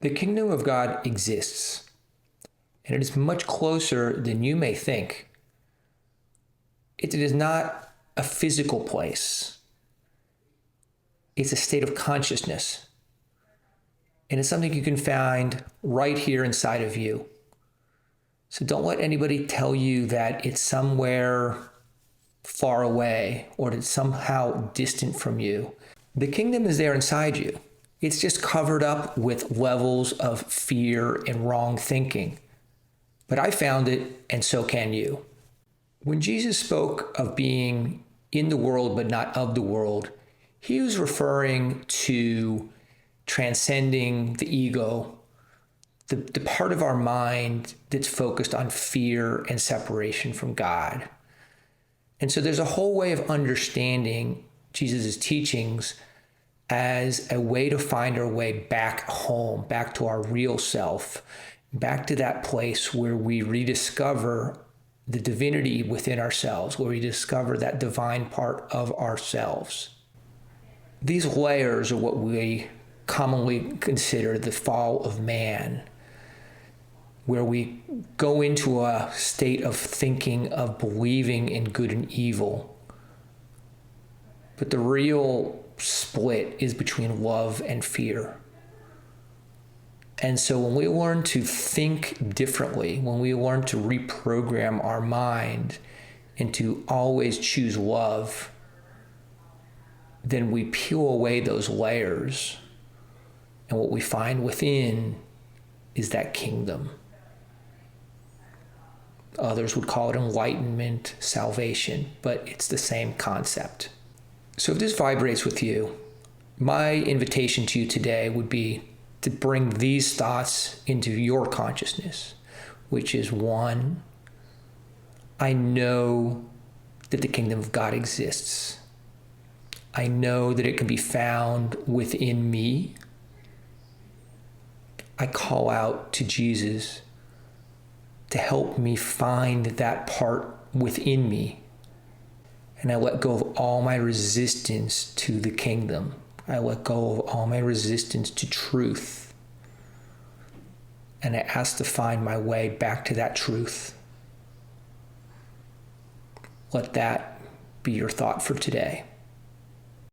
The kingdom of God exists, and it is much closer than you may think. It is not a physical place. It's a state of consciousness. And it's something you can find right here inside of you. So don't let anybody tell you that it's somewhere far away or that it's somehow distant from you. The kingdom is there inside you. It's just covered up with levels of fear and wrong thinking. But I found it, and so can you. When Jesus spoke of being in the world but not of the world, he was referring to transcending the ego, the part of our mind that's focused on fear and separation from God. And so there's a whole way of understanding Jesus' teachings as a way to find our way back home, back to our real self, back to that place where we rediscover the divinity within ourselves, where we discover that divine part of ourselves. These layers are what we commonly consider the fall of man, where we go into a state of thinking, of believing in good and evil. But the real split is between love and fear. And so when we learn to think differently, when we learn to reprogram our mind and to always choose love, then we peel away those layers. And what we find within is that kingdom. Others would call it enlightenment, salvation, but it's the same concept. So if this vibrates with you, my invitation to you today would be to bring these thoughts into your consciousness, which is one, I know that the kingdom of God exists. I know that it can be found within me. I call out to Jesus to help me find that part within me. And I let go of all my resistance to the kingdom. I let go of all my resistance to truth. And I ask to find my way back to that truth. Let that be your thought for today.